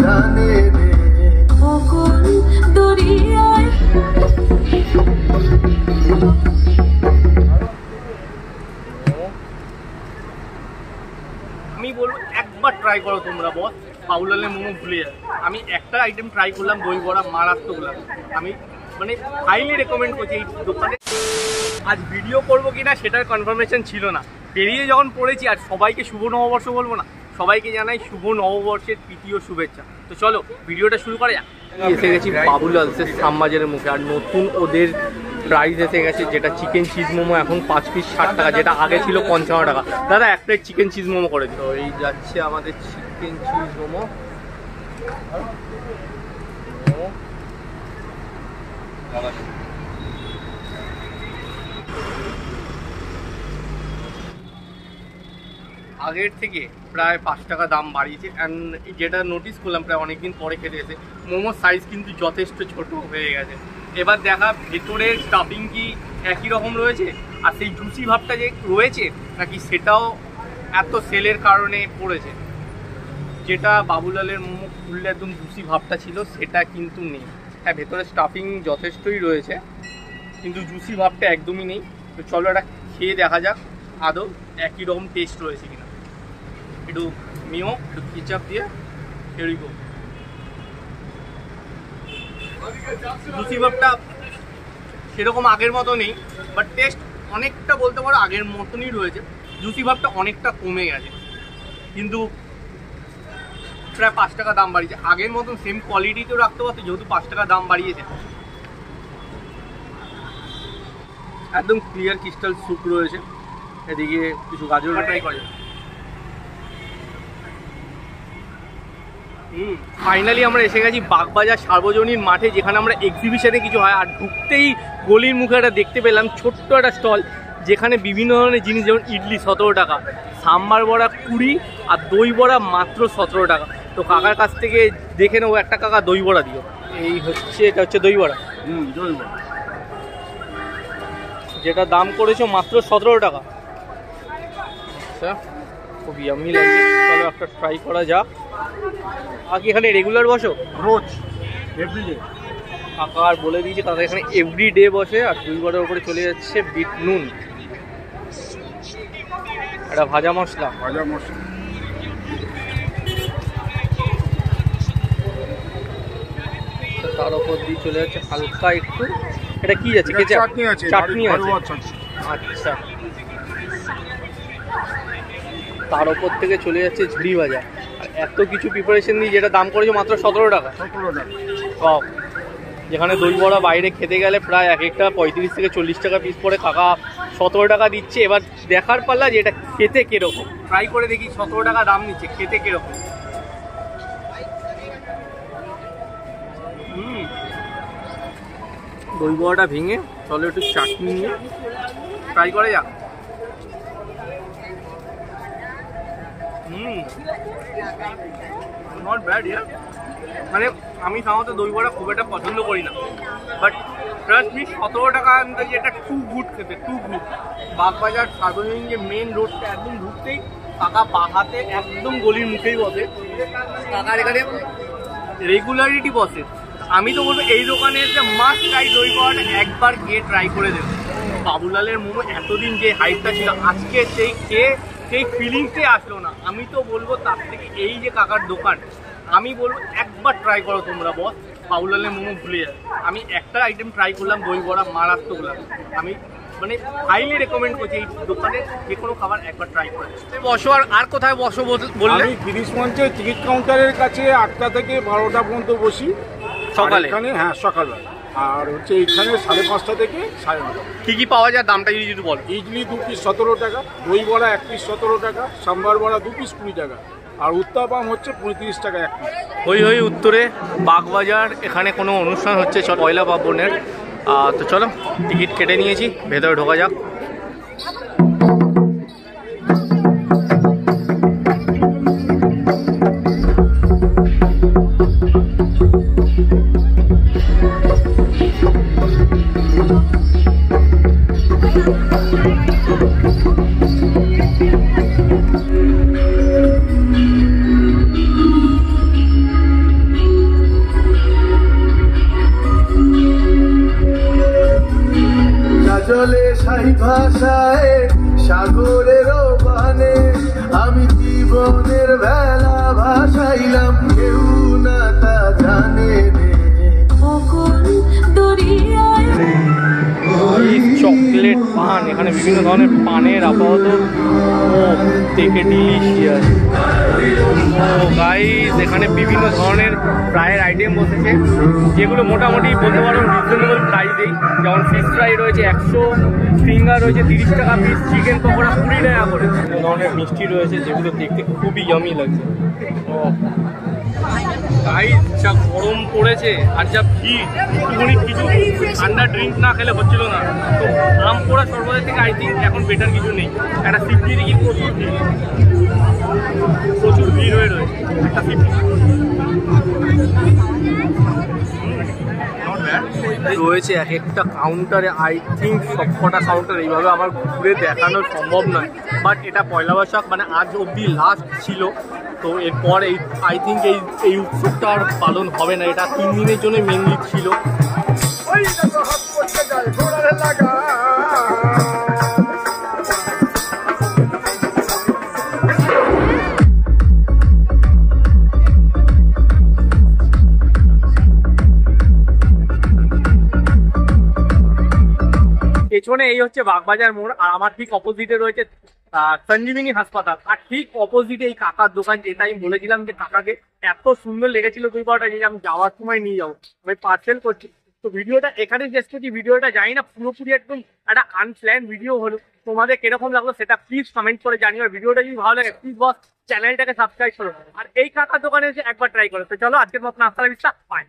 জানে রে সকল দরিয়ায়। আমি বলবো একবার ট্রাই করো তোমরা বস, বাবুলালের মোমো ভুলে যাবে। আমি একটা আইটেম ট্রাই করলাম, দই বড়া, মারাত্মক লাগলো। আমি মানে হাইলি রেকমেন্ড করছি এই দোকানে। আজ ভিডিও করবো কিনা সেটার কনফার্মেশন ছিল না, বেরিয়ে যখন পড়েছি। আর সবাইকে শুভ নববর্ষ বলবো না, সবাইকে জানাই শুভ নববর্ষের প্রীতি ও শুভেচ্ছা। তো চলো ভিডিওটা শুরু করা যাক। এসে গেছি বাবুলালসের শ্যামবাজারের মুখে, আর নতুন ওদের প্রাইস এসে গেছে, যেটা চিকেন চিজ মোমো এখন 5 পিস 60 টাকা, যেটা আগে ছিল 55 টাকা। দাদা এক প্লেট চিকেন চিজ মোমো করে দিল। এই যাচ্ছে আমাদের চিকেন চিজ মোমো। আগের থেকে প্রায় 5 টাকা দাম বাড়িয়েছে। অ্যান্ড যেটা নোটিস করলাম প্রায় অনেকদিন পরে খেতে এসে, মোমোর সাইজ কিন্তু যথেষ্ট ছোট হয়ে গেছে। এবার দেখা ভেতরের স্টাফিং কি একই রকম রয়েছে, আর সেই জুসি ভাবটা যে রয়েছে নাকি সেটাও এত সেলের কারণে পড়েছে। যেটা বাবুলালের মোমো খুললে একদম জুসি ভাবটা ছিল সেটা কিন্তু নেই। হ্যাঁ, ভেতরে স্টাফিং যথেষ্টই রয়েছে কিন্তু জুসি ভাবটা একদমই নেই। তো চলো এটা খেয়ে দেখা যাক আদৌ একই রকম টেস্ট রয়েছে কিনা। একটু মিও, একটু কেচাপ দিয়ে এরকম জুসি ভাবটা সেরকম আগের মতো নেই, বাট টেস্ট অনেকটা বলতে পারো আগের মতনই রয়েছে। জুসি ভাবটা অনেকটা কমে গেছে, কিন্তু প্রায় 5 টাকা দাম বাড়িয়েছে। আগের মতন সেম কোয়ালিটিতেও রাখতে পারতো, যেহেতু 5 টাকা দাম বাড়িয়েছে। একদম ক্লিয়ার ক্রিস্টাল স্যুপ রয়েছে, এদিকে কিছু গাজর ট্রাই করে। ফাইনালি আমরা এসে গেছি বাগবাজার সার্বজনীন মাঠে, যেখানে আমরা এক্সিবিশনে কিছু হয়। আর ঢুকতেই গলির মুখে একটা দেখতে পেলাম ছোট্ট একটা স্টল, যেখানে বিভিন্ন ধরনের জিনিস, যেমন ইডলি 17 টাকা, সাম্বার বড়া 20, আর দই বড়া মাত্র 17 টাকা। তো কাকার কাছ থেকে দেখে নেবো, একটা কাকা দই বড়া দিও। এই হচ্ছে, এটা হচ্ছে দই বড়া, দই বড়া, যেটা দাম করেছো মাত্র 17 টাকা। আচ্ছা, খুব ইয়াম্মি লাগছে, তাহলে একটা ট্রাই করা যাক। আর কি এখানে রেগুলার বসো? রোজ, এভরিডে। কাকা আর বলে দিয়েছে কাকা এখানে এভরিডে বসে। আর দই বড়ার উপরে চলে যাচ্ছে বিট নুন, এটা ভাজা মশলা, তার উপর দিয়ে চলে যাচ্ছে হালকা একটু, এটা কি যাচ্ছে? চাটনি আছে, চাটনি আছে। আচ্ছা, তার উপর থেকে চলে যাচ্ছে ঝুড়ি ভাজা। আর এত কিছু প্রিপারেশন দিয়ে যেটা দাম করেছে মাত্র 17 টাকা। কম, যেখানে দই বড়া বাইরে খেতে গেলে প্রায় এক একটা 35 থেকে 40 টাকা পিস পরে, কাকা 17 টাকা দিচ্ছে। এবার দেখার পাল্লা যে এটা খেতে কিরকম, ট্রাই করে দেখি 17 টাকা দাম নিচ্ছে, খেতে কিরকম। দই বড়াটা ভেঙে চলো একটু চাটনি নিয়ে ট্রাই করে যাক। নট ব্যাড ইয়ার। মানে আমি সাধারণত দই বড়া খুব একটা পছন্দ করি না, বাট ট্রাস্ট মি 17 টাকা আনতে এটা টু গুড খেতে, টু গুড। বাগবাজার সার্বজনীন যে মেন রোডটা, একদম ঢুকতেই কাকা বাহাতে একদম গলির মুখেই বসে। কাকার এখানে রেগুলারিটি বসে। আমি তো বলবো এই দোকানে এসে মাস্ট ট্রাই দই বড়াটা একবার গিয়ে ট্রাই করে দেবো। বাবুলালের মোমো এতদিন যে হাইপটা ছিল, আজকে সেই খেয়ে সেই ফিলিংসটাই আসলো না। আমি তো বলবো তার থেকে এই যে কাকার দোকান, আমি বলবো একবার ট্রাই করো তোমরা বস, বাবুলালের মোমো ভুলে যাবে। আমি একটা আইটেম ট্রাই করলাম, দই বড়া মারাত্মক লাগলো। আমি মানে হাইলি রেকমেন্ড করছি এই দোকানে যে কোনো খাবার একবার ট্রাই করে। বসো, আর কোথায় বসো বললে? আমি 30 মঞ্চের টিকিট কাউন্টারের কাছে 8টা থেকে 12টা পর্যন্ত বসি সকালে। এখানে, হ্যাঁ সকালবেলা। আর হচ্ছে এখানে 5:30 থেকে 9:30। কি কি পাওয়া যায় দামটা যদি বল? ইডলি 2 পিস 17 টাকা, দই বড়া 1 পিস 17 টাকা, সাম্বার বড়া 2 পিস 20 টাকা, আর উত্তাপাম হচ্ছে 35 টাকা 1 পিস। হই উত্তরে বাগবাজার, এখানে কোনো অনুষ্ঠান হচ্ছে পয়লা পার্বণের। তো চলো টিকিট কেটে নিয়েছি, ভেতরে ঢোকা যাক। বেলা ভাসাইলাম কেউ না তা জানে রে অকুল দরিয়ায় চকলেট পান, এখানে বিভিন্ন ধরনের পানের আপাতত থেকে ডিলিশিয়াস। ও গাইস, এখানে বিভিন্ন ধরনের ফ্রাইয়ের আইটেম বসেছে, যেগুলো মোটামুটি বলতে পারো রিজনেবল প্রাইসেই। যেমন ফিশ ফ্রাই রয়েছে 100, ফিঙ্গার রয়েছে 30 টাকা পিস, চিকেন পকোড়া 20 টাকা করে। বিভিন্ন ধরনের মিষ্টি রয়েছে যেগুলো দেখতে খুবই ইয়ামি লাগছে। গাইস, যা গরম পড়েছে আর যা ভিড়, একটুখানি কিছু ঠান্ডা ড্রিঙ্ক না খেলে হচ্ছিল না। তো আম পোড়া সর্বদা থেকে আই থিঙ্ক এখন বেটার কিছু নেই। একটা সিপি দেখি প্রচুর ভিড় হয়ে রয়েছে। একটা সিপি রয়েছে এক একটা কাউন্টারে। আই থিঙ্ক সবকটা কাউন্টার এইভাবে আমার ঘুরে দেখানো সম্ভব নয়, বাট এটা পয়লা বৈশাখ মানে আজ অবধি লাস্ট ছিল। তো এরপর এই আই থিঙ্ক এই উৎসবটা আর পালন হবে না, এটা 3 দিনের জন্য মেনলি ছিল। পেছনে এই হচ্ছে বাগবাজার মোড়, আর আমার ঠিক অপোজিটে রয়েছে সঞ্জীবিনী হাসপাতাল। আর ঠিক অপোজিটে এই কাকার দোকান, যেটা আমি বলেছিলাম যে কাকাকে এত সুন্দর লেগেছিল দুই পাওয়াটা, যে আমি যাওয়ার সময় নিয়ে যাবো, আমি পার্সেল করছি। তো ভিডিওটা এখানে শেষ করছি। ভিডিওটা জানি না পুরোপুরি একদম একটা আনপ্ল্যান ভিডিও হলো, তোমাদের কিরকম লাগলো সেটা প্লিজ কমেন্ট করে জানিও। আর ভিডিওটা যদি ভালো লাগে প্লিজ বস চ্যানেলটাকে সাবস্ক্রাইব করো, আর এই কাকার দোকানে এসে একবার ট্রাই করো। তো চলো, আজকের মতন আসসালাম, বাই।